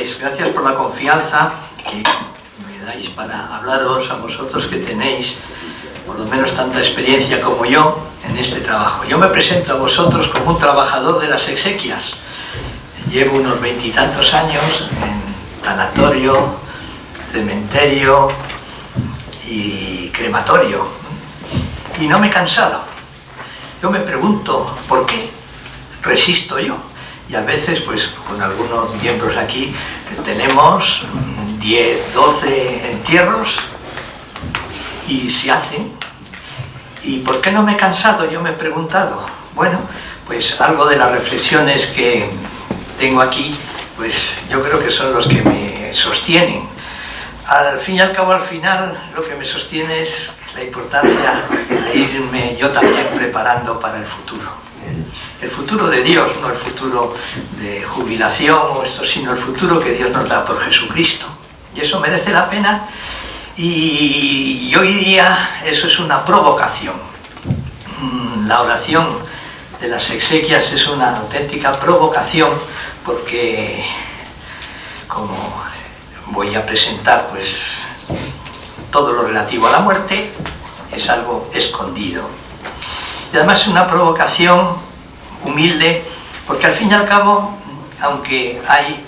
Pues gracias por la confianza que me dais para hablaros a vosotros que tenéis por lo menos tanta experiencia como yo en este trabajo. Yo me presento a vosotros como un trabajador de las exequias. Llevo unos 20 y tantos años en tanatorio, cementerio y crematorio y no me he cansado. Yo me pregunto por qué resisto yo. Y a veces, pues con algunos miembros aquí, tenemos 10, 12 entierros y se hacen. ¿Y por qué no me he cansado? Yo me he preguntado. Bueno, pues algo de las reflexiones que tengo aquí, pues yo creo que son los que me sostienen. Al fin y al cabo, al final, lo que me sostiene es la importancia de irme yo también preparando para el futuro. El futuro de Dios, no el futuro de jubilación o esto, sino el futuro que Dios nos da por Jesucristo. Y eso merece la pena y hoy día eso es una provocación. La oración de las exequias es una auténtica provocación porque, como voy a presentar, pues todo lo relativo a la muerte es algo escondido. Y además es una provocación humilde, porque al fin y al cabo, aunque hay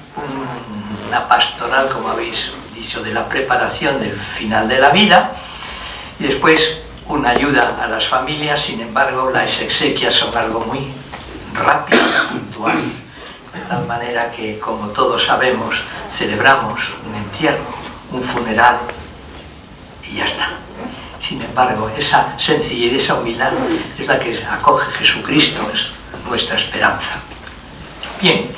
una pastoral, como habéis dicho, de la preparación del final de la vida, y después una ayuda a las familias, sin embargo, las exequias son algo muy rápido y puntual, de tal manera que, como todos sabemos, celebramos un entierro, un funeral, y ya está. Sin embargo, esa sencillez, esa humildad es la que acoge Jesucristo, es nuestra esperanza. Bien,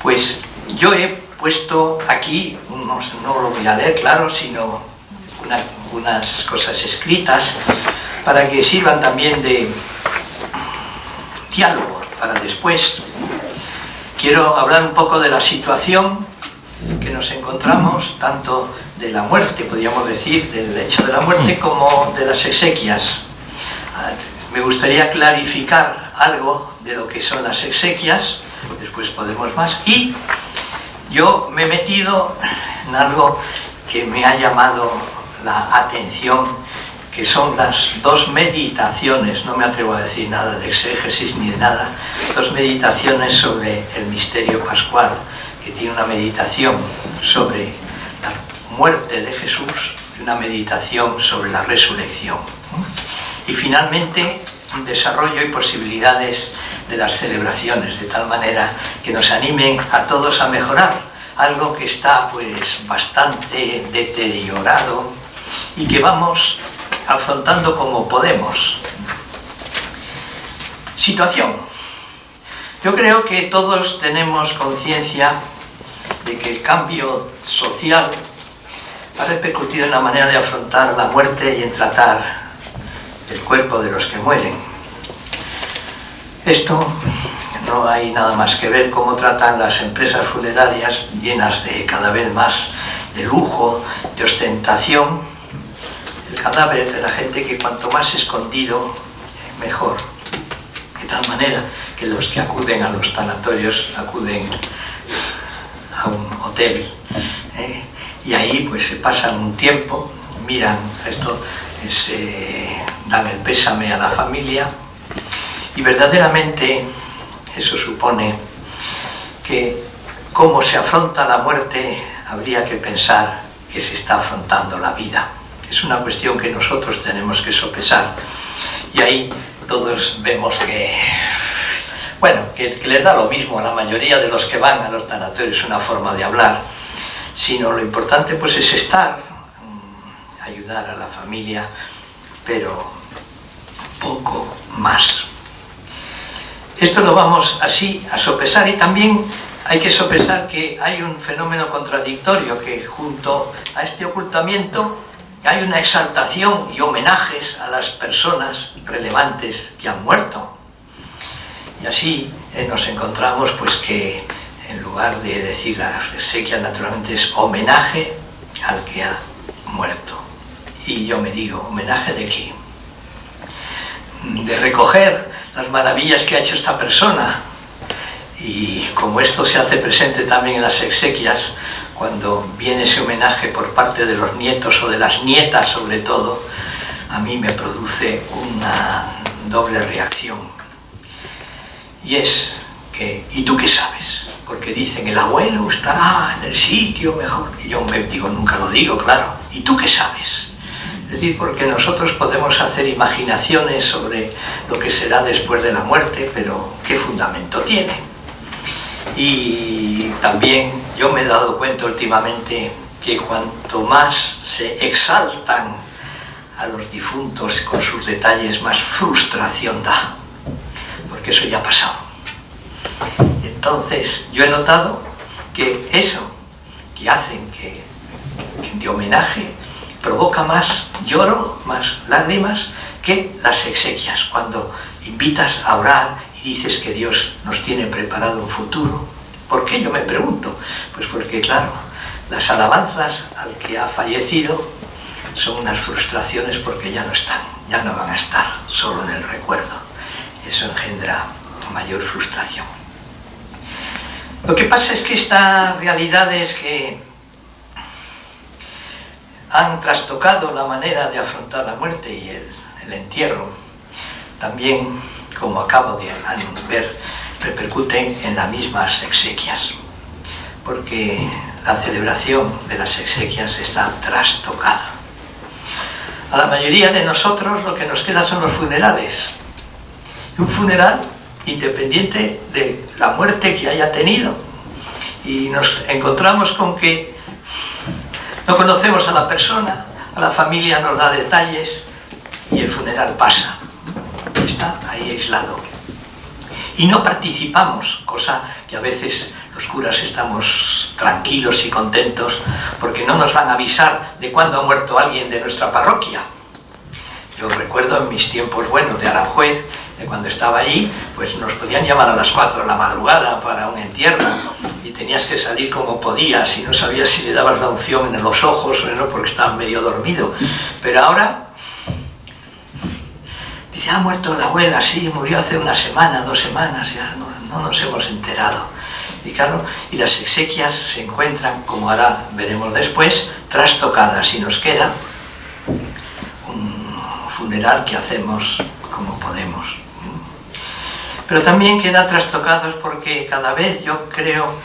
pues yo he puesto aquí, no lo voy a leer, claro, sino unas cosas escritas para que sirvan también de diálogo para después. Quiero hablar un poco de la situación que nos encontramos, tanto de la muerte, podríamos decir, del hecho de la muerte, como de las exequias. Me gustaría clarificar algo de lo que son las exequias, después podemos más, y yo me he metido en algo que me ha llamado la atención, que son las dos meditaciones, no me atrevo a decir nada de exégesis ni de nada, dos meditaciones sobre el misterio pascual, que tiene una meditación sobre la muerte de Jesús y una meditación sobre la resurrección. Y finalmente, un desarrollo y posibilidades de las celebraciones, de tal manera que nos animen a todos a mejorar algo que está pues bastante deteriorado y que vamos afrontando como podemos. Situación. Yo creo que todos tenemos conciencia de que el cambio social ha repercutido en la manera de afrontar la muerte y en tratar el cuerpo de los que mueren. Esto no hay nada más que ver cómo tratan las empresas funerarias llenas de cada vez más de lujo, de ostentación, el cadáver de la gente, que cuanto más escondido, mejor. De tal manera que los que acuden a los tanatorios acuden a un hotel, y ahí pues se pasan un tiempo, miran esto, se dan el pésame a la familia, y verdaderamente eso supone que cómo se afronta la muerte habría que pensar que se está afrontando la vida. Es una cuestión que nosotros tenemos que sopesar, y ahí todos vemos que, bueno, que les da lo mismo a la mayoría de los que van a los tanatorios, una forma de hablar, sino lo importante pues es estar, ayudar a la familia, pero poco más. Esto lo vamos así a sopesar, y también hay que sopesar que hay un fenómeno contradictorio, que junto a este ocultamiento hay una exaltación y homenajes a las personas relevantes que han muerto. Y así nos encontramos pues que en lugar de decir las exequias, naturalmente es homenaje al que ha muerto. Y yo me digo, ¿homenaje de qué? De recoger las maravillas que ha hecho esta persona Y como esto se hace presente también en las exequias, cuando viene ese homenaje por parte de los nietos o de las nietas sobre todo, a mí me produce una doble reacción. Y es que, ¿y tú qué sabes? Porque dicen, el abuelo estará en el sitio mejor. Y yo me digo, nunca lo digo, claro. ¿Y tú qué sabes? Es decir, porque nosotros podemos hacer imaginaciones sobre lo que será después de la muerte, pero ¿qué fundamento tiene? Y también yo me he dado cuenta últimamente que cuanto más se exaltan a los difuntos con sus detalles, más frustración da, porque eso ya ha pasado. Entonces yo he notado que eso que hacen que de homenaje provoca más lloro, más lágrimas que las exequias, cuando invitas a orar y dices que Dios nos tiene preparado un futuro. ¿Por qué? Yo me pregunto. Pues porque, claro, las alabanzas al que ha fallecido son unas frustraciones porque ya no están, ya no van a estar, solo en el recuerdo. Eso engendra mayor frustración. Lo que pasa es que estas realidades que han trastocado la manera de afrontar la muerte y el entierro, también, como acabo de ver, repercuten en las mismas exequias, porque la celebración de las exequias está trastocada. A la mayoría de nosotros lo que nos queda son los funerales. Un funeral independiente de la muerte que haya tenido. Y nos encontramos con que no conocemos a la persona, a la familia nos da detalles y el funeral pasa. Está ahí aislado. Y no participamos, cosa que a veces los curas estamos tranquilos y contentos porque no nos van a avisar de cuándo ha muerto alguien de nuestra parroquia. Yo recuerdo en mis tiempos buenos de Aranjuez, de cuando estaba allí, pues nos podían llamar a las 4 de la madrugada para un entierro y tenías que salir como podías y no sabías si le dabas la unción en los ojos o no, porque estaba medio dormido. Pero ahora dice, ha muerto la abuela, sí, murió hace una semana, 2 semanas, ya no nos hemos enterado. Y claro, y las exequias se encuentran, como ahora veremos después, trastocadas y nos queda un funeral que hacemos como podemos. Pero también queda trastocados porque cada vez yo creo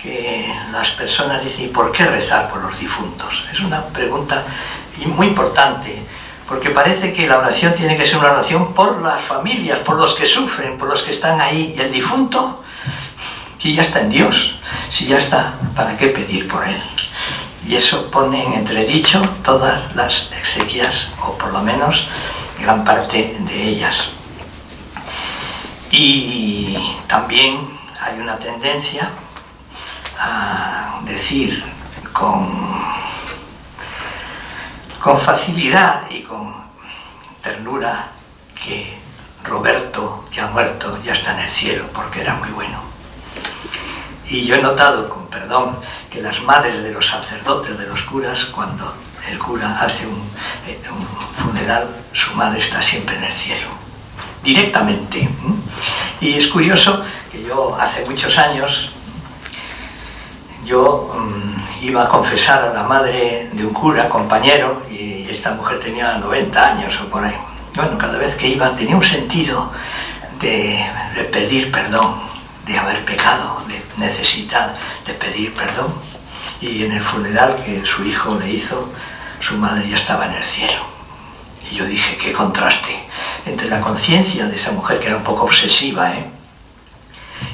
que las personas dicen, ¿y por qué rezar por los difuntos? Es una pregunta muy importante, porque parece que la oración tiene que ser una oración por las familias, por los que sufren, por los que están ahí, y el difunto, si ya está en Dios, si ya está, ¿para qué pedir por él? Y eso pone en entredicho todas las exequias, o por lo menos gran parte de ellas. Y también hay una tendencia a decir con facilidad y con ternura que Roberto, que ha muerto, ya está en el cielo porque era muy bueno. Y yo he notado, con perdón, que las madres de los sacerdotes, de los curas, cuando el cura hace un funeral, su madre está siempre en el cielo, directamente. Y es curioso que yo hace muchos años, yo iba a confesar a la madre de un cura, compañero, y esta mujer tenía 90 años o por ahí. Bueno, cada vez que iba tenía un sentido de pedir perdón, de haber pecado, de necesidad de pedir perdón. Y en el funeral que su hijo le hizo, su madre ya estaba en el cielo. Y yo dije, qué contraste entre la conciencia de esa mujer, que era un poco obsesiva,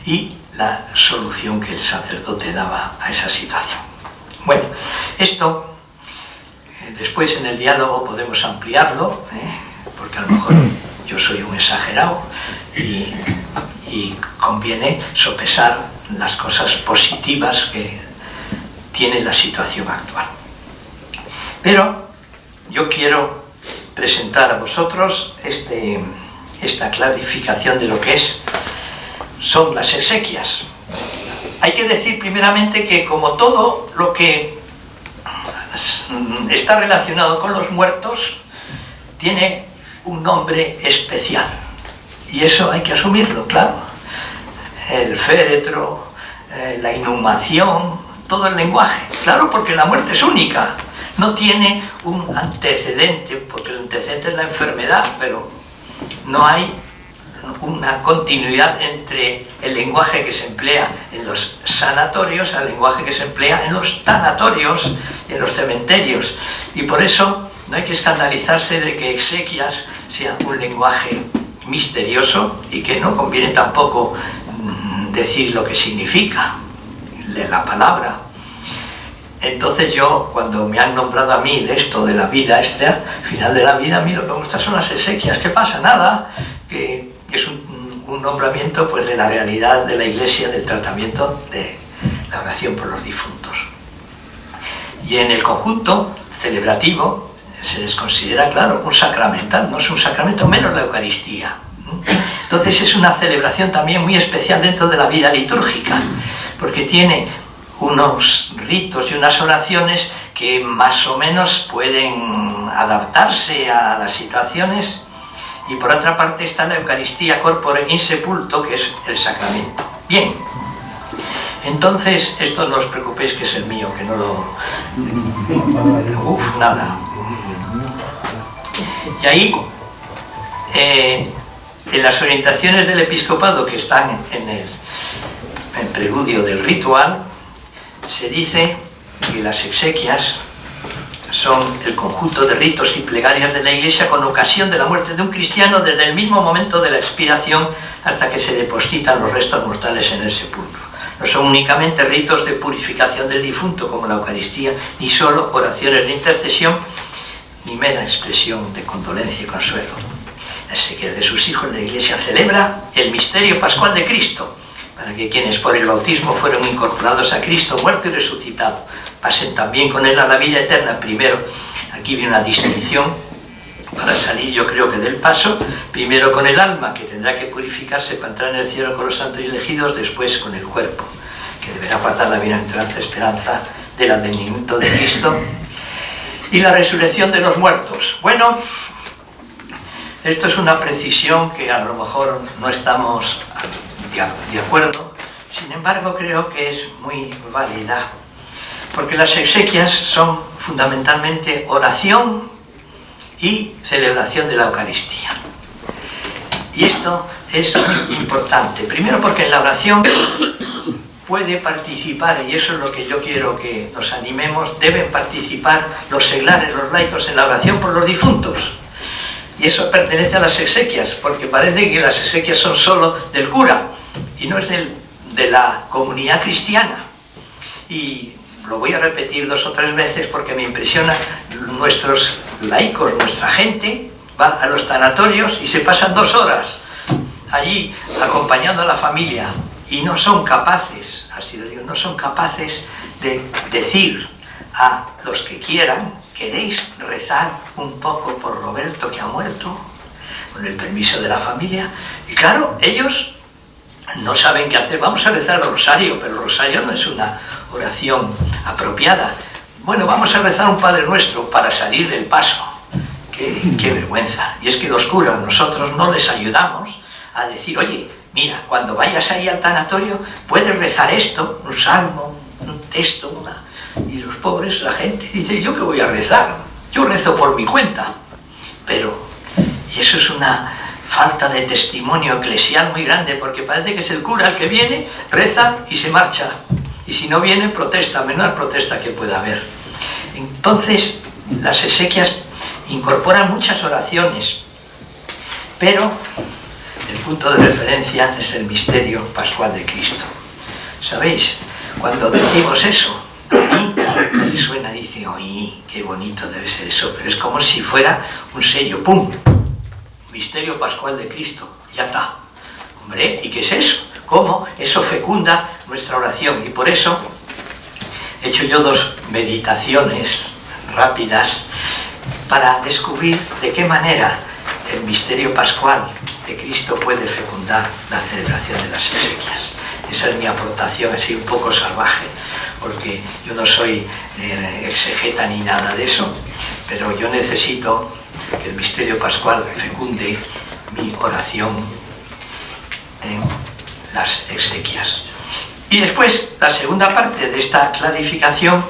y la solución que el sacerdote daba a esa situación. Bueno, esto después en el diálogo podemos ampliarlo, porque a lo mejor yo soy un exagerado y conviene sopesar las cosas positivas que tiene la situación actual. Pero yo quiero presentar a vosotros esta clarificación de lo que son las exequias. Hay que decir primeramente que, como todo lo que está relacionado con los muertos, tiene un nombre especial. Y eso hay que asumirlo, claro. el féretro, la inhumación, todo el lenguaje. Claro, porque la muerte es única, no tiene un antecedente, porque el antecedente es la enfermedad, pero no hay una continuidad entre el lenguaje que se emplea en los sanatorios al lenguaje que se emplea en los tanatorios y en los cementerios. Y por eso no hay que escandalizarse de que exequias sea un lenguaje misterioso y que no conviene tampoco decir lo que significa la palabra. Entonces yo, cuando me han nombrado a mí de esto, de la vida, final de la vida, a mí lo que me gusta son las exequias. ¿Qué pasa? Nada, que es un nombramiento pues de la realidad de la Iglesia, del tratamiento de la oración por los difuntos. Y en el conjunto celebrativo se les considera, claro, un sacramental, no es un sacramento menos la Eucaristía. Entonces es una celebración también muy especial dentro de la vida litúrgica, porque tiene unos ritos y unas oraciones que más o menos pueden adaptarse a las situaciones, y por otra parte está la Eucaristía corpore in sepulto, que es el sacramento. Bien, entonces esto no os preocupéis que es el mío, que no lo... nada. Y ahí, en las orientaciones del episcopado que están en el preludio del ritual, se dice que las exequias son el conjunto de ritos y plegarias de la Iglesia con ocasión de la muerte de un cristiano desde el mismo momento de la expiración hasta que se depositan los restos mortales en el sepulcro. No son únicamente ritos de purificación del difunto como la Eucaristía, ni solo oraciones de intercesión, ni mera expresión de condolencia y consuelo. Las exequias de sus hijos, la Iglesia celebra el misterio pascual de Cristo, para que quienes por el bautismo fueron incorporados a Cristo, muerto y resucitado, pasen también con Él a la vida eterna. Primero, aquí viene una distinción para salir, yo creo que del paso, primero con el alma, que tendrá que purificarse para entrar en el cielo con los santos y elegidos, después con el cuerpo, que deberá guardar la bienaventuranza esperanza del advenimiento de Cristo y la resurrección de los muertos. Bueno, esto es una precisión que a lo mejor no estamos de acuerdo, sin embargo creo que es muy válida, porque las exequias son fundamentalmente oración y celebración de la Eucaristía. Y esto es muy importante, primero porque en la oración puede participar, y eso es lo que yo quiero que nos animemos, deben participar los seglares, los laicos en la oración por los difuntos. Y eso pertenece a las exequias, porque parece que las exequias son solo del cura, y no es de la comunidad cristiana. Y lo voy a repetir 2 o 3 veces porque me impresiona. Nuestros laicos, nuestra gente, va a los tanatorios y se pasan 2 horas allí acompañando a la familia, y no son capaces, así lo digo, no son capaces de decir a los que quieran: ¿queréis rezar un poco por Roberto que ha muerto? Con el permiso de la familia. Y claro, ellos no saben qué hacer. Vamos a rezar el rosario, pero el rosario no es una oración apropiada. Bueno, vamos a rezar un Padre Nuestro para salir del paso. Qué vergüenza. Y es que los curas, nosotros no les ayudamos a decir: oye, mira, cuando vayas ahí al tanatorio puedes rezar esto, un salmo, un texto, Y los pobres, la gente dice: ¿yo qué voy a rezar? Yo rezo por mi cuenta. Y eso es una falta de testimonio eclesial muy grande, porque parece que es el cura el que viene, reza y se marcha. Y si no viene, protesta, menor protesta que pueda haber. Entonces, las exequias incorporan muchas oraciones, pero el punto de referencia es el misterio pascual de Cristo. ¿Sabéis? Cuando decimos eso, a mí me suena, dice: oye, qué bonito debe ser eso, pero es como si fuera un sello, ¡pum! Misterio pascual de Cristo, ya está. Hombre, ¿y qué es eso? ¿Cómo? Eso fecunda nuestra oración, y por eso he hecho yo 2 meditaciones rápidas para descubrir de qué manera el misterio pascual de Cristo puede fecundar la celebración de las exequias. Esa es mi aportación, así un poco salvaje, porque yo no soy exegeta ni nada de eso, pero yo necesito que el misterio pascual fecunde mi oración en las exequias. Y después, la segunda parte de esta clarificación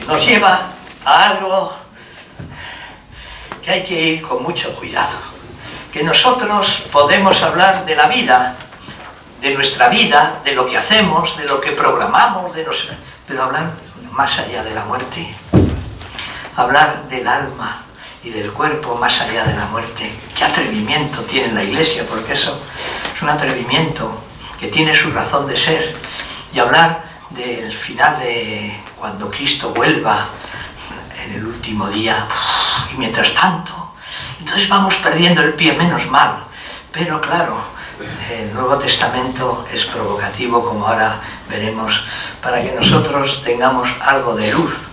nos lleva a algo que hay que ir con mucho cuidado. Que nosotros podemos hablar de la vida, de nuestra vida, de lo que hacemos, de lo que programamos, pero hablar más allá de la muerte, hablar del alma y del cuerpo más allá de la muerte. ¿Qué atrevimiento tiene la Iglesia? Porque eso es un atrevimiento que tiene su razón de ser. Y hablar del final de cuando Cristo vuelva en el último día, y mientras tanto, entonces vamos perdiendo el pie, menos mal. Pero claro, el Nuevo Testamento es provocativo, como ahora veremos, para que nosotros tengamos algo de luz.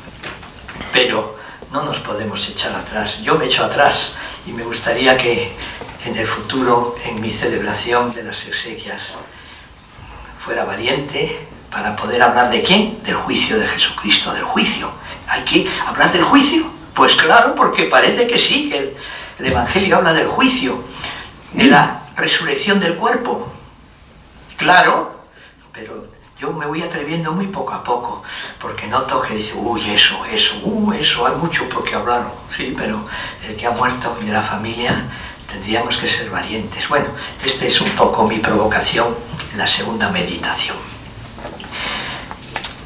Pero no nos podemos echar atrás. Yo me echo atrás y me gustaría que en el futuro, en mi celebración de las exequias, fuera valiente para poder hablar de ¿quién? Del juicio de Jesucristo, del juicio. ¿Hay que hablar del juicio? Pues claro, porque parece que sí, que el Evangelio habla del juicio, de la resurrección del cuerpo. Claro, pero yo me voy atreviendo muy poco a poco, porque noto que dice, eso, hay mucho por qué hablar. Sí, pero el que ha muerto de la familia, tendríamos que ser valientes. Bueno, esta es un poco mi provocación en la segunda meditación.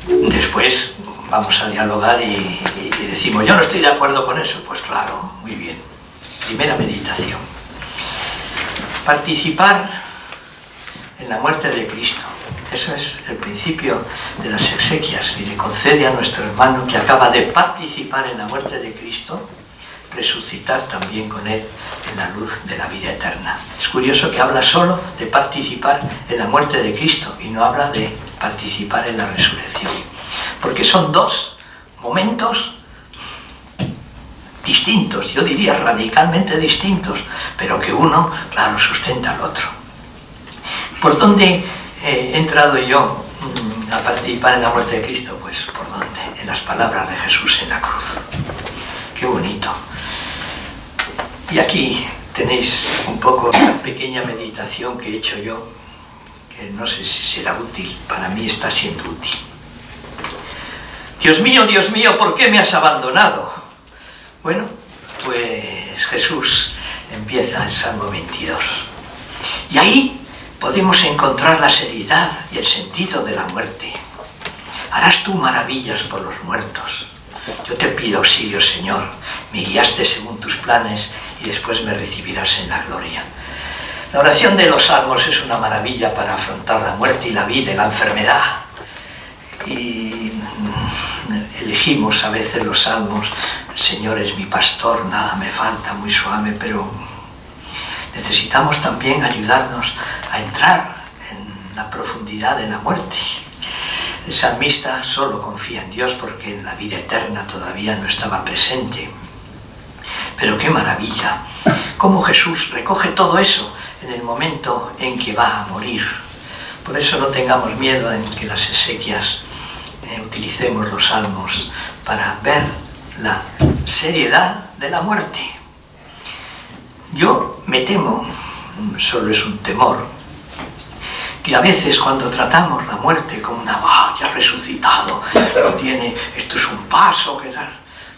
Después vamos a dialogar y decimos, yo no estoy de acuerdo con eso. Pues claro, muy bien. Primera meditación. Participar en la muerte de Cristo. Eso es el principio de las exequias, y le concede a nuestro hermano que acaba de participar en la muerte de Cristo, resucitar también con él en la luz de la vida eterna. Es curioso que habla solo de participar en la muerte de Cristo y no habla de participar en la resurrección, porque son dos momentos distintos, yo diría radicalmente distintos, pero que uno, claro, sustenta al otro. ¿Por dónde he entrado yo a participar en la muerte de Cristo? Pues ¿por dónde? En las palabras de Jesús en la cruz. Qué bonito. Y aquí tenéis un poco la pequeña meditación que he hecho yo, que no sé si será útil, para mí está siendo útil. Dios mío, ¿por qué me has abandonado? Bueno, pues Jesús empieza el Salmo 22. Y ahí podemos encontrar la seriedad y el sentido de la muerte. Harás tú maravillas por los muertos. Yo te pido auxilio, Señor. Me guiaste según tus planes y después me recibirás en la gloria. La oración de los salmos es una maravilla para afrontar la muerte y la vida y la enfermedad. Y elegimos a veces los salmos, el Señor es mi pastor, nada me falta, muy suave, pero necesitamos también ayudarnos a entrar en la profundidad de la muerte. El salmista solo confía en Dios porque en la vida eterna todavía no estaba presente. Pero qué maravilla, cómo Jesús recoge todo eso en el momento en que va a morir. Por eso no tengamos miedo en que las exequias utilicemos los salmos para ver la seriedad de la muerte. Yo me temo, solo es un temor, que a veces cuando tratamos la muerte como una ya resucitado, no tiene, esto es un paso, que tal,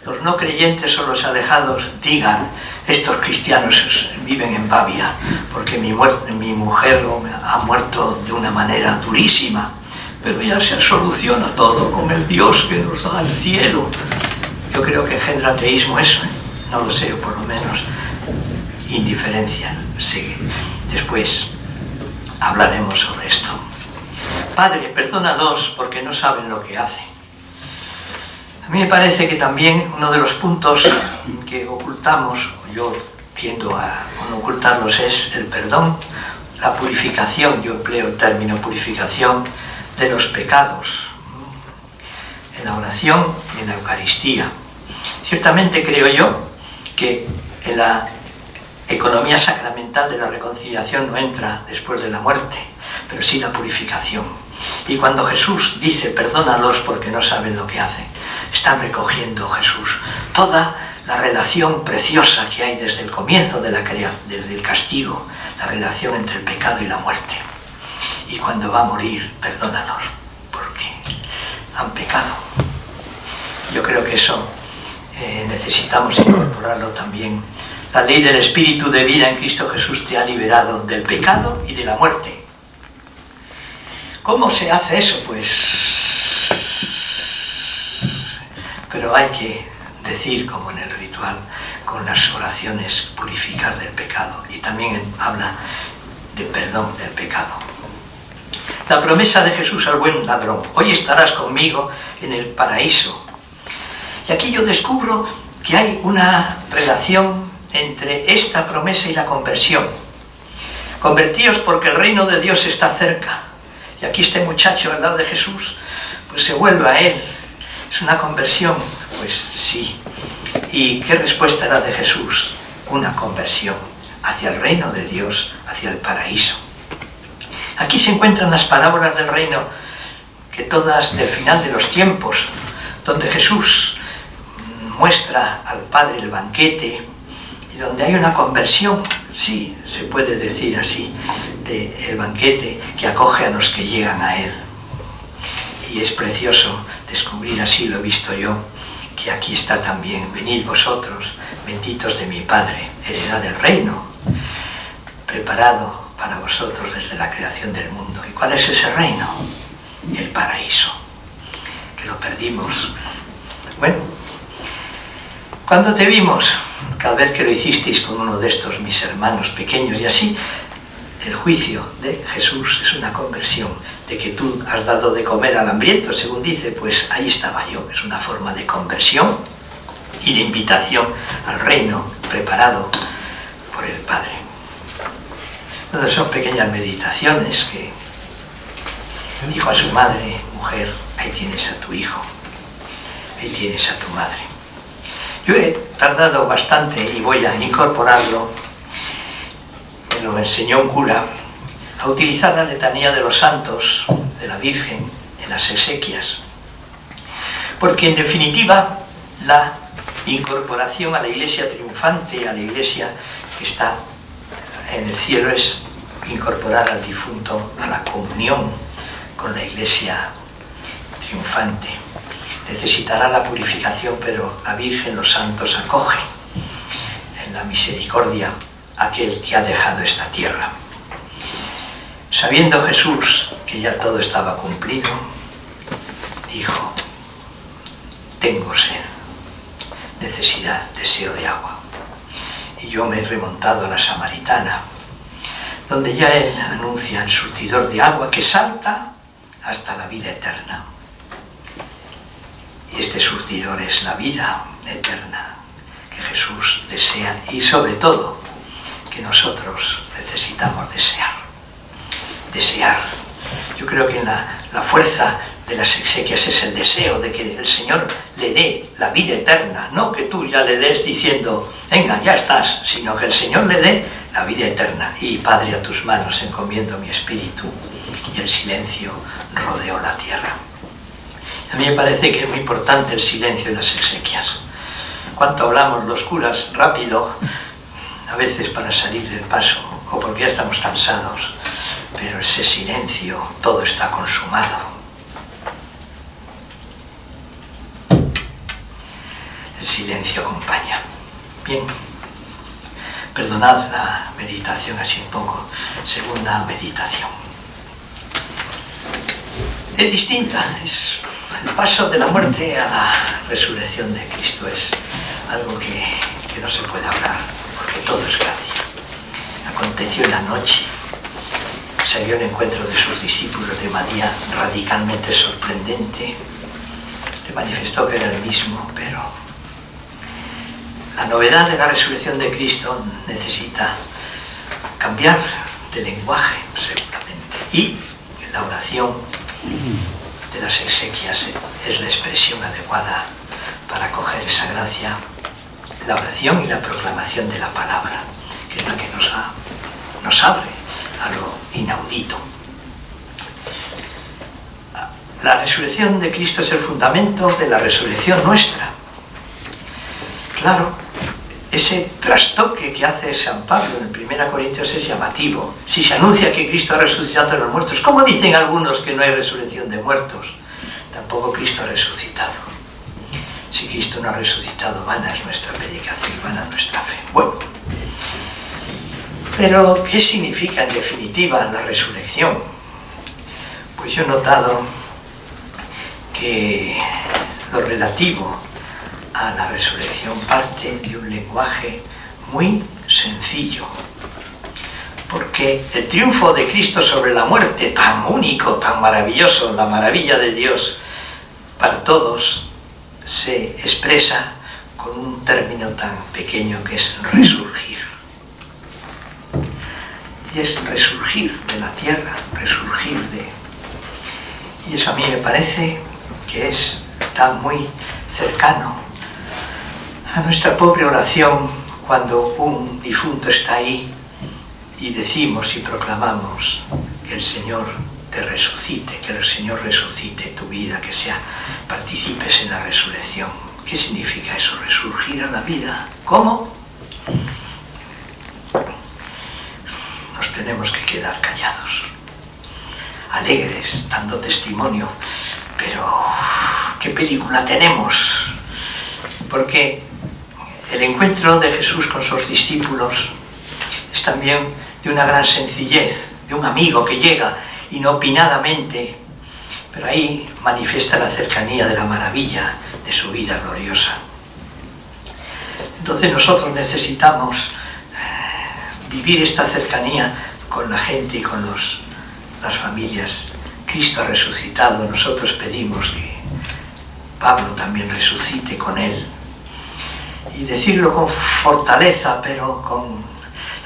los no creyentes o los alejados digan, estos cristianos viven en Babia, porque mi mujer ha muerto de una manera durísima, pero ya se soluciona todo con el Dios que nos da el cielo. Yo creo que engendra ateísmo eso, no lo sé, o por lo menos indiferencia. Sí. Después hablaremos sobre esto. Padre, perdónalos porque no saben lo que hacen. A mí me parece que también uno de los puntos que ocultamos, o yo tiendo a no ocultarlos, es el perdón, la purificación, yo empleo el término purificación de los pecados, en la oración y en la Eucaristía. Ciertamente creo yo que en la economía sacramental de la reconciliación no entra después de la muerte, pero sí la purificación. Y cuando Jesús dice perdónalos porque no saben lo que hacen, están recogiendo Jesús toda la relación preciosa que hay desde el comienzo de la creación, desde el castigo, la relación entre el pecado y la muerte. Y cuando va a morir, perdónalos, porque han pecado. Yo creo que eso necesitamos incorporarlo también. La ley del Espíritu de vida en Cristo Jesús te ha liberado del pecado y de la muerte. ¿Cómo se hace eso? Pero hay que decir, como en el ritual, con las oraciones, purificar del pecado. Y también habla de perdón del pecado. La promesa de Jesús al buen ladrón: hoy estarás conmigo en el paraíso. Y aquí yo descubro que hay una relación entre esta promesa y la conversión. Convertíos porque el reino de Dios está cerca. Y aquí este muchacho al lado de Jesús, pues se vuelve a él. ¿Es una conversión? Pues sí. ¿Y qué respuesta era de Jesús? Una conversión hacia el reino de Dios, hacia el paraíso. Aquí se encuentran las parábolas del reino, que todas del final de los tiempos, donde Jesús muestra al Padre el banquete y donde hay una conversión, sí, se puede decir así, del banquete que acoge a los que llegan a Él. Y es precioso descubrir, así lo he visto yo, que aquí está también: venid vosotros, benditos de mi Padre, heredad del reino, preparado para vosotros desde la creación del mundo. ¿Y cuál es ese reino? El paraíso, que lo perdimos. Bueno, cuando te vimos, cada vez que lo hicisteis con uno de estos mis hermanos pequeños, y así, el juicio de Jesús es una conversión, de que tú has dado de comer al hambriento, según dice, pues ahí estaba yo. Es una forma de conversión y de invitación al reino preparado por el Padre. Bueno, son pequeñas meditaciones que dijo a su madre: mujer, ahí tienes a tu hijo, ahí tienes a tu madre. Yo he tardado bastante y voy a incorporarlo, me lo enseñó un cura, a utilizar la letanía de los santos, de la Virgen, en las exequias. Porque en definitiva, la incorporación a la iglesia triunfante, a la iglesia que está en el cielo, es incorporar al difunto a la comunión con la iglesia triunfante. Necesitará la purificación, pero la Virgen, los santos acogen en la misericordia a aquel que ha dejado esta tierra. Sabiendo Jesús que ya todo estaba cumplido, dijo: tengo sed, necesidad, deseo de agua. Y yo me he remontado a la Samaritana, donde ya él anuncia el surtidor de agua que salta hasta la vida eterna. Y este surtidor es la vida eterna que Jesús desea, y sobre todo que nosotros necesitamos desear. Desear. Yo creo que la fuerza de las exequias es el deseo de que el Señor le dé la vida eterna, no que tú ya le des diciendo: venga, ya estás, sino que el Señor le dé la vida eterna. Y Padre, a tus manos encomiendo mi espíritu. Y el silencio rodeó la tierra. A mí me parece que es muy importante el silencio en las exequias. ¿Cuánto hablamos los curas rápido, a veces para salir del paso, o porque ya estamos cansados? Pero ese silencio, todo está consumado. El silencio acompaña. Bien, perdonad la meditación así un poco. Segunda meditación. Es distinta, es el paso de la muerte a la resurrección de Cristo. Es algo que no se puede hablar, porque todo es gracia. Aconteció en la noche. Salió al encuentro de sus discípulos, de María, radicalmente sorprendente. Le manifestó que era el mismo, pero la novedad de la resurrección de Cristo necesita cambiar de lenguaje, seguramente. Y la oración de las exequias es la expresión adecuada para acoger esa gracia. La oración y la proclamación de la palabra, que es la que nos abre a lo inaudito. La resurrección de Cristo es el fundamento de la resurrección nuestra, claro, ese trastoque que hace San Pablo en 1 Corintios es llamativo. Si se anuncia que Cristo ha resucitado de los muertos, ¿cómo dicen algunos que no hay resurrección de muertos? Tampoco Cristo ha resucitado. Si Cristo no ha resucitado, vana es nuestra predicación, vana nuestra fe. Bueno, pero ¿qué significa en definitiva la resurrección? Pues yo he notado que lo relativo a la resurrección parte de un lenguaje muy sencillo, porque el triunfo de Cristo sobre la muerte, tan único, tan maravilloso, la maravilla de Dios para todos, se expresa con un término tan pequeño que es resurgir. Y es resurgir de la tierra, resurgir de... Y eso a mí me parece que está muy cercano a nuestra pobre oración cuando un difunto está ahí y decimos y proclamamos que el Señor te resucite, que el Señor resucite tu vida, que participes en la resurrección. ¿Qué significa eso? Resurgir a la vida. ¿Cómo? Nos tenemos que quedar callados, alegres, dando testimonio, pero ¿qué película tenemos? Porque el encuentro de Jesús con sus discípulos es también de una gran sencillez, de un amigo que llega inopinadamente, pero ahí manifiesta la cercanía de la maravilla de su vida gloriosa. Entonces nosotros necesitamos vivir esta cercanía con la gente y con las familias. Cristo ha resucitado, nosotros pedimos que Pablo también resucite con él. Y decirlo con fortaleza, pero con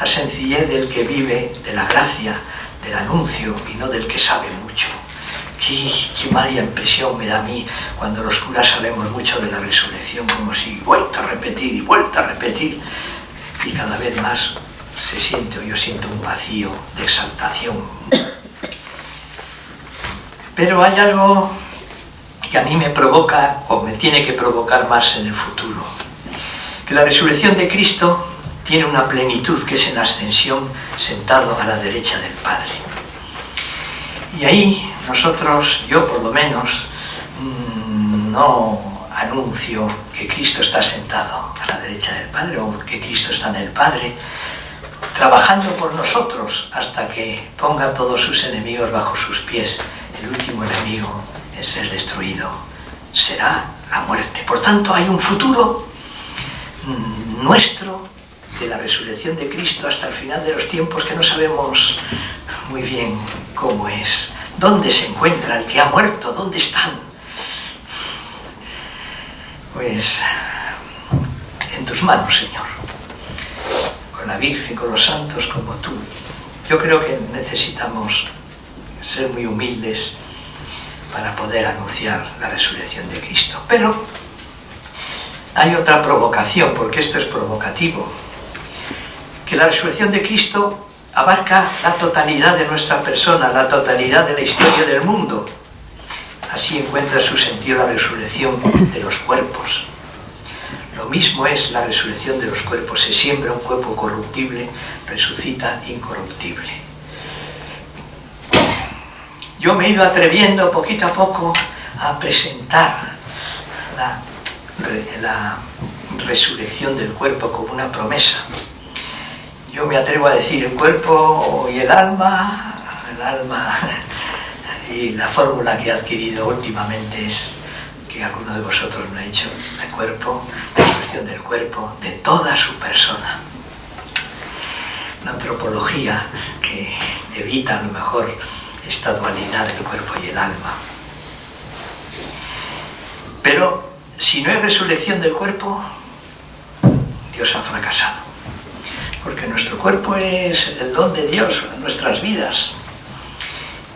la sencillez del que vive de la gracia, del anuncio y no del que sabe mucho. Qué mala impresión me da a mí cuando los curas sabemos mucho de la resurrección, como si vuelta a repetir y vuelta a repetir, y cada vez más yo siento un vacío de exaltación. Pero hay algo que a mí me provoca, o me tiene que provocar más en el futuro, que la resurrección de Cristo tiene una plenitud que es en la ascensión, sentado a la derecha del Padre. Y ahí nosotros, yo por lo menos, no anuncio que Cristo está sentado a la derecha del Padre o que Cristo está en el Padre, trabajando por nosotros hasta que ponga a todos sus enemigos bajo sus pies. El último enemigo en ser destruido será la muerte. Por tanto, hay un futuro nuestro de la resurrección de Cristo hasta el final de los tiempos que no sabemos muy bien cómo es. ¿Dónde se encuentra el que ha muerto? ¿Dónde están? Pues en tus manos, Señor, con la Virgen, con los santos como tú. Yo creo que necesitamos ser muy humildes para poder anunciar la resurrección de Cristo. Pero hay otra provocación, porque esto es provocativo, que la resurrección de Cristo abarca la totalidad de nuestra persona, la totalidad de la historia del mundo. Así encuentra su sentido la resurrección de los cuerpos. Lo mismo es la resurrección de los cuerpos. Se siembra un cuerpo corruptible, resucita incorruptible. Yo me he ido atreviendo poquito a poco a presentar la resurrección del cuerpo como una promesa. Yo me atrevo a decir el cuerpo y el alma y la fórmula que he adquirido últimamente es que alguno de vosotros me ha dicho, el cuerpo, la resurrección del cuerpo, de toda su persona. Una antropología que evita a lo mejor esta dualidad del cuerpo y el alma. Pero si no hay resurrección del cuerpo, Dios ha fracasado. Porque nuestro cuerpo es el don de Dios en nuestras vidas.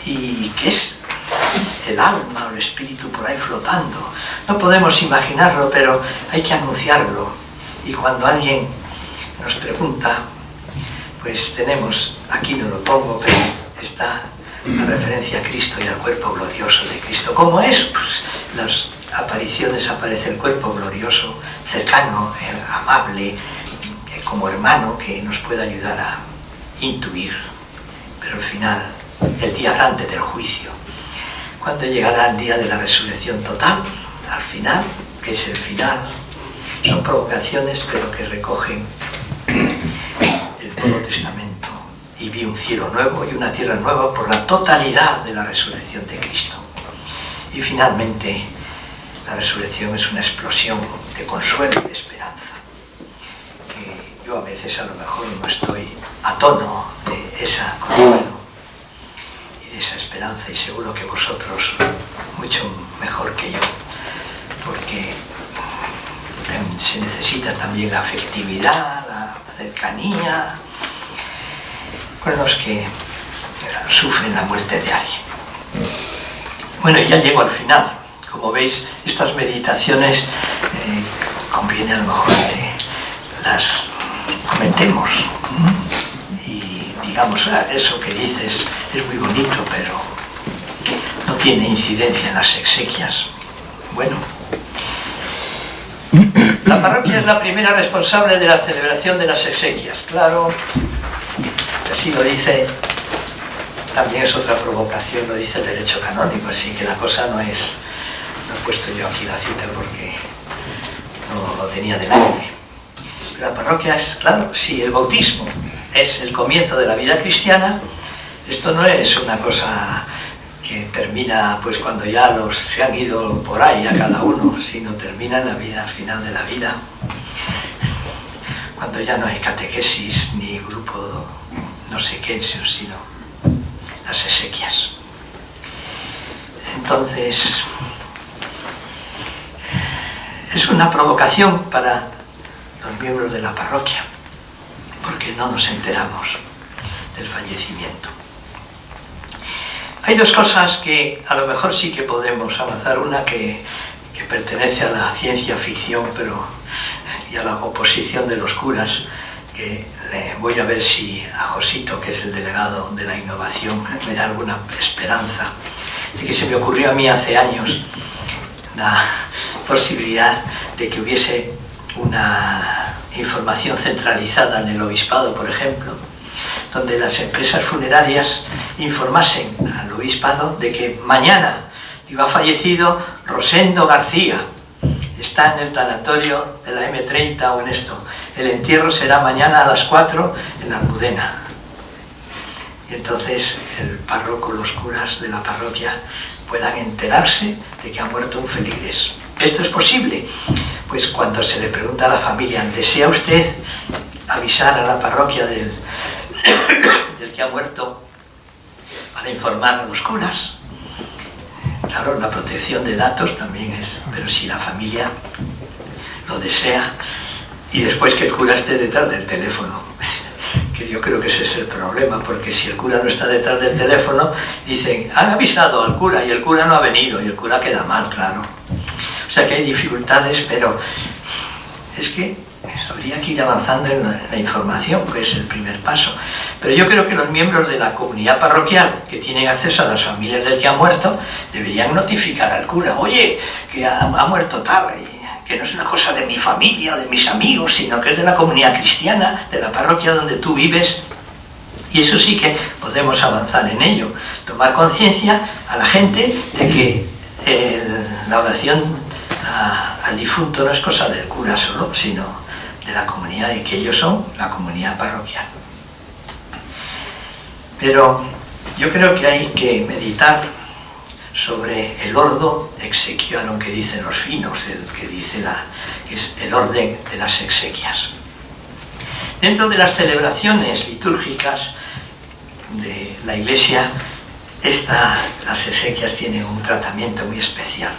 ¿Y qué es el alma o el espíritu por ahí flotando? No podemos imaginarlo, pero hay que anunciarlo. Y cuando alguien nos pregunta, pues tenemos, aquí no lo pongo, pero está la referencia a Cristo y al cuerpo glorioso de Cristo. ¿Cómo es? Pues las apariciones aparece el cuerpo glorioso, cercano, amable, como hermano que nos pueda ayudar a intuir. Pero al final, el día grande del juicio, ¿cuándo llegará el día de la resurrección total? Al final, que es el final, son provocaciones pero que recogen el Nuevo Testamento. Y vi un cielo nuevo y una tierra nueva por la totalidad de la resurrección de Cristo. Y finalmente, la resurrección es una explosión de consuelo y de esperanza. Que yo a veces a lo mejor no estoy a tono de esa consuelo y de esa esperanza, y seguro que vosotros mucho mejor que yo, porque se necesita también la afectividad, la cercanía con los que sufren la muerte de alguien. Bueno, ya llego al final. Como veis, estas meditaciones conviene a lo mejor que las comentemos. Y digamos, eso que dices es muy bonito, pero no tiene incidencia en las exequias. Bueno, la parroquia es la primera responsable de la celebración de las exequias. Claro, así lo dice, también es otra provocación, lo dice el derecho canónico, así que la cosa no es... No he puesto yo aquí la cita porque no lo tenía delante. Pero la parroquia es, claro, si el bautismo es el comienzo de la vida cristiana, esto no es una cosa que termina pues cuando ya se han ido por ahí a cada uno, sino termina en la vida, al final de la vida, cuando ya no hay catequesis ni grupo no sé qué, sino las exequias. Entonces, es una provocación para los miembros de la parroquia, porque no nos enteramos del fallecimiento. Hay dos cosas que a lo mejor sí que podemos avanzar. Una que pertenece a la ciencia ficción y a la oposición de los curas, que voy a ver si a Josito, que es el delegado de la innovación, me da alguna esperanza de que se me ocurrió a mí hace años la posibilidad de que hubiese una información centralizada en el obispado, por ejemplo, donde las empresas funerarias informasen al obispado de que mañana ha fallecido Rosendo García, está en el tanatorio de la M30 o en esto, el entierro será mañana a las 4 en la Almudena. Y entonces el párroco, los curas de la parroquia puedan enterarse de que ha muerto un feligrés. ¿Esto es posible? Pues cuando se le pregunta a la familia, ¿desea usted avisar a la parroquia del que ha muerto para informar a los curas? Claro, la protección de datos también es, pero si la familia lo desea, y después que el cura esté detrás del teléfono, que yo creo que ese es el problema, porque si el cura no está detrás del teléfono, dicen, han avisado al cura y el cura no ha venido, y el cura queda mal, claro. O sea que hay dificultades, pero es que habría que ir avanzando en la información, que es el primer paso. Pero yo creo que los miembros de la comunidad parroquial que tienen acceso a las familias del que ha muerto deberían notificar al cura, oye, que ha muerto tal, que no es una cosa de mi familia o de mis amigos, sino que es de la comunidad cristiana, de la parroquia donde tú vives. Y eso sí que podemos avanzar en ello, tomar conciencia a la gente de que la oración al difunto no es cosa del cura solo, sino de la comunidad, y que ellos son la comunidad parroquial. Pero yo creo que hay que meditar sobre el ordo exequiarum que dicen los finos, el que dice que es el orden de las exequias. Dentro de las celebraciones litúrgicas de la Iglesia, las exequias tienen un tratamiento muy especial.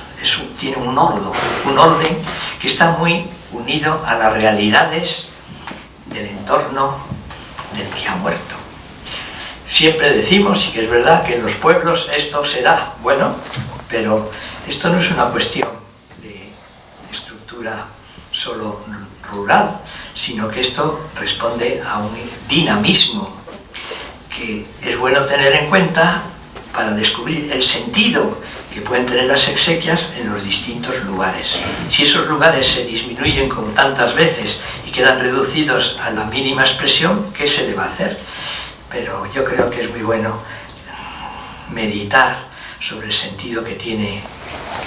Tienen un orden que está muy unido a las realidades del entorno del que ha muerto. Siempre decimos, y que es verdad, que en los pueblos esto será bueno, pero esto no es una cuestión de estructura solo rural, sino que esto responde a un dinamismo que es bueno tener en cuenta para descubrir el sentido que pueden tener las exequias en los distintos lugares. Si esos lugares se disminuyen con tantas veces y quedan reducidos a la mínima expresión, ¿qué se le va a hacer? Pero yo creo que es muy bueno meditar sobre el sentido que tiene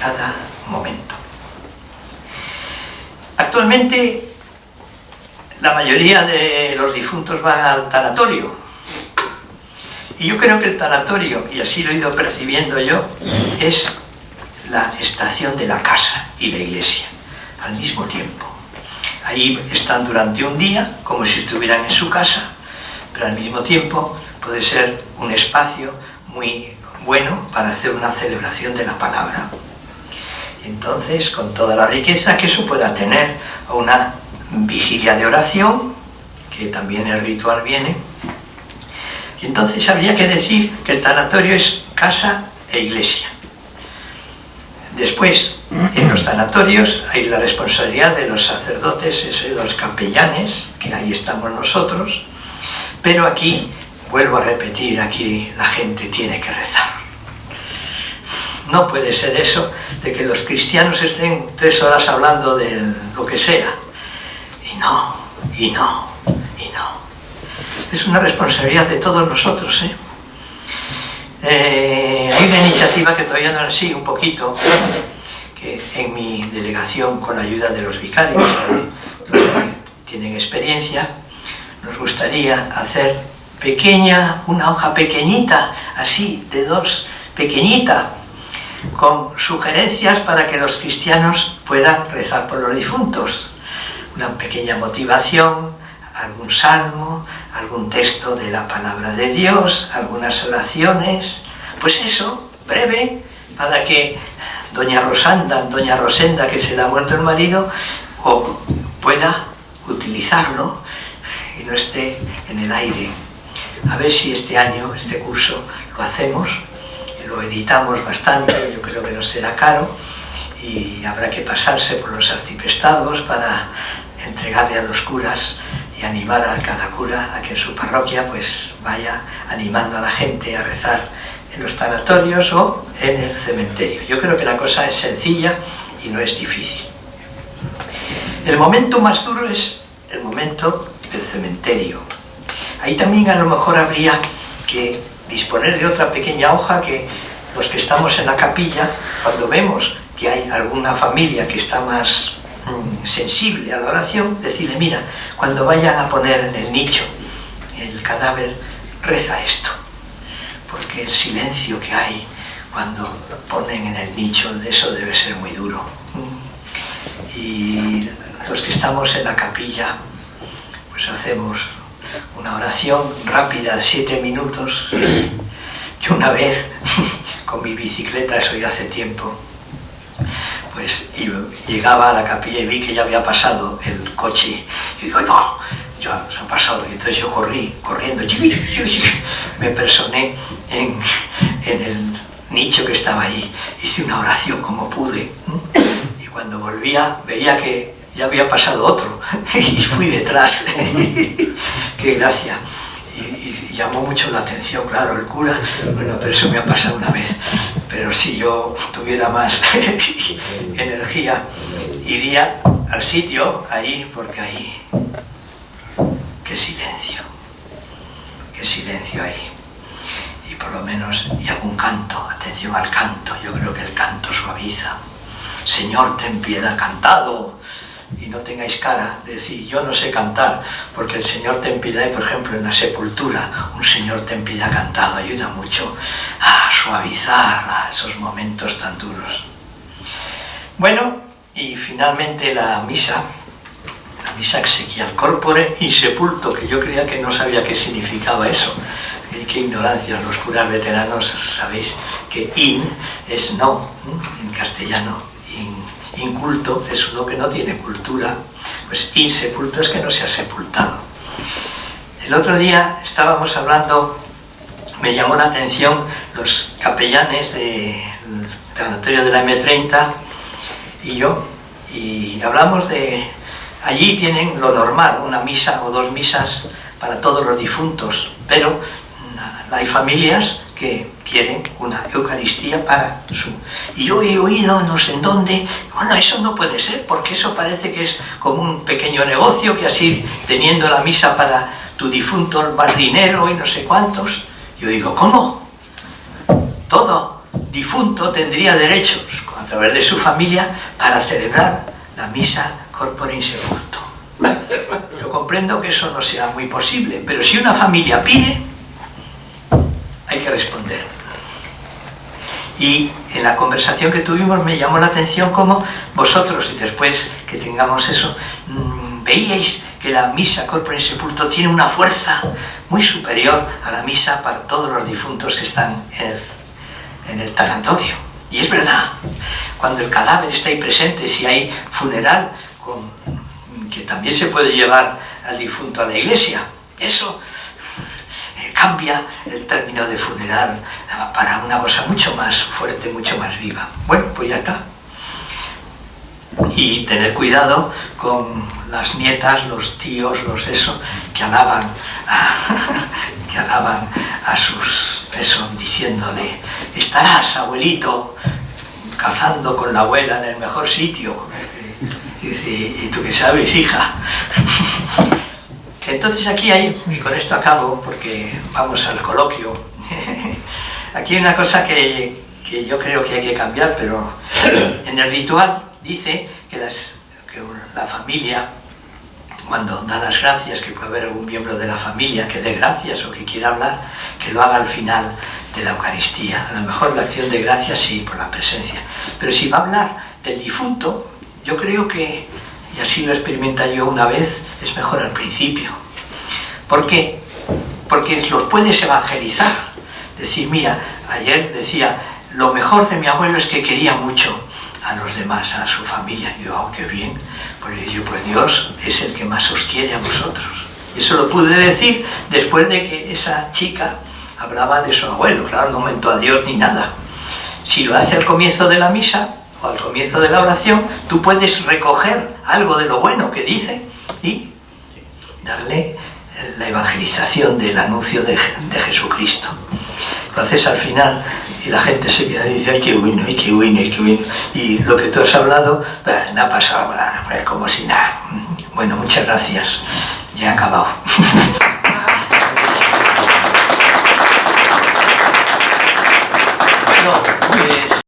cada momento. Actualmente la mayoría de los difuntos van al tanatorio, y yo creo que el tanatorio, y así lo he ido percibiendo yo, es la estación de la casa y la iglesia al mismo tiempo. Ahí están durante un día como si estuvieran en su casa, pero al mismo tiempo puede ser un espacio muy bueno para hacer una celebración de la palabra. Entonces, con toda la riqueza que eso pueda tener, o una vigilia de oración, que también el ritual viene. Y entonces habría que decir que el tanatorio es casa e iglesia. Después, en los tanatorios hay la responsabilidad de los sacerdotes, de los capellanes, que ahí estamos nosotros, pero aquí, vuelvo a repetir, aquí la gente tiene que rezar. No puede ser eso de que los cristianos estén 3 horas hablando de lo que sea. Y no. Es una responsabilidad de todos nosotros, Hay una iniciativa que todavía no sigue un poquito, que en mi delegación, con la ayuda de los vicarios, los que tienen experiencia, nos gustaría hacer una hoja pequeñita, así, de 2, pequeñita, con sugerencias para que los cristianos puedan rezar por los difuntos. Una pequeña motivación, algún salmo, algún texto de la palabra de Dios, algunas oraciones, pues eso, breve, para que doña Rosenda, que se le ha muerto el marido, pueda utilizarlo y no esté en el aire. A ver si este año, este curso, lo hacemos, lo editamos bastante, yo creo que no será caro, y habrá que pasarse por los arciprestados para entregarle a los curas y animar a cada cura a que en su parroquia pues vaya animando a la gente a rezar en los tanatorios o en el cementerio. Yo creo que la cosa es sencilla y no es difícil. El momento más duro es el momento del cementerio. Ahí también a lo mejor habría que disponer de otra pequeña hoja que los que estamos en la capilla, cuando vemos que hay alguna familia que está más sensible a la oración, decirle, mira, cuando vayan a poner en el nicho el cadáver, reza esto, porque el silencio que hay cuando ponen en el nicho, de eso debe ser muy duro. Y los que estamos en la capilla, pues hacemos una oración rápida de 7 minutos. Yo una vez, con mi bicicleta, eso ya hace tiempo, pues llegaba a la capilla y vi que ya había pasado el coche. Y digo, no, ya se ha pasado. Y entonces yo corrí, corriendo, me personé en el nicho que estaba ahí. Hice una oración como pude. Y cuando volvía, veía que ya había pasado otro. Y fui detrás. ¡Qué gracia! Y llamó mucho la atención, claro, el cura. Bueno, pero eso me ha pasado una vez. Pero si yo tuviera más energía, iría al sitio, ahí, porque ahí, qué silencio ahí. Y por lo menos, y algún canto, atención al canto, yo creo que el canto suaviza. Señor, ten piedad, cantado, y no tengáis cara de decir, yo no sé cantar, porque el Señor ten piedad, por ejemplo, en la sepultura, un Señor ten piedad cantado ayuda mucho a suavizar esos momentos tan duros. Bueno, y finalmente la misa exequial corpore in sepulto, que yo creía que no sabía qué significaba eso. Qué ignorancia, los curas veteranos sabéis que in es no, en castellano, inculto es uno que no tiene cultura, pues insepulto es que no se ha sepultado. El otro día estábamos hablando, me llamó la atención los capellanes del tanatorio de la M30 y yo, y hablamos de, allí tienen lo normal, una misa o 2 misas para todos los difuntos, pero hay familias que quieren una Eucaristía para su... Y yo he oído no sé en dónde, bueno, eso no puede ser, porque eso parece que es como un pequeño negocio, que así, teniendo la misa para tu difunto, más dinero y no sé cuántos. Yo digo, ¿cómo? Todo difunto tendría derechos, a través de su familia, para celebrar la misa corpore in sepulto. Yo comprendo que eso no sea muy posible, pero si una familia pide, hay que responder. Y en la conversación que tuvimos me llamó la atención cómo vosotros, y después que tengamos eso, veíais que la misa corpore in sepulto tiene una fuerza muy superior a la misa para todos los difuntos que están en el tanatorio. Y es verdad, cuando el cadáver está ahí presente, si hay funeral, que también se puede llevar al difunto a la iglesia, eso cambia el término de funeral para una cosa mucho más fuerte, mucho más viva. Bueno, pues ya está. Y tener cuidado con las nietas, los tíos, los eso, que alaban a sus, eso, diciéndole, estarás, abuelito, cazando con la abuela en el mejor sitio. ¿Y tú qué sabes, hija? Entonces aquí hay, y con esto acabo porque vamos al coloquio, aquí hay una cosa que yo creo que hay que cambiar, pero en el ritual dice que la familia, cuando da las gracias, que puede haber algún miembro de la familia que dé gracias o que quiera hablar, que lo haga al final de la Eucaristía. A lo mejor la acción de gracias sí, por la presencia, pero si va a hablar del difunto, yo creo que, y así lo experimenté yo una vez, es mejor al principio. ¿Por qué? Porque los puedes evangelizar. Decir, mira, ayer decía, lo mejor de mi abuelo es que quería mucho a los demás, a su familia. Y yo, oh, qué bien. Pues yo, pues Dios es el que más os quiere a vosotros. Y eso lo pude decir después de que esa chica hablaba de su abuelo. Claro, no mentó a Dios ni nada. Si lo hace al comienzo de la misa, o al comienzo de la oración, tú puedes recoger algo de lo bueno que dice y darle la evangelización del anuncio de Jesucristo. Lo haces al final y la gente se queda y dice, ay, qué bueno, ay, qué bueno, ay, qué bueno. Y lo que tú has hablado, no ha pasado nada, como si nada. Bueno, muchas gracias. Ya he acabado. Bueno, pues...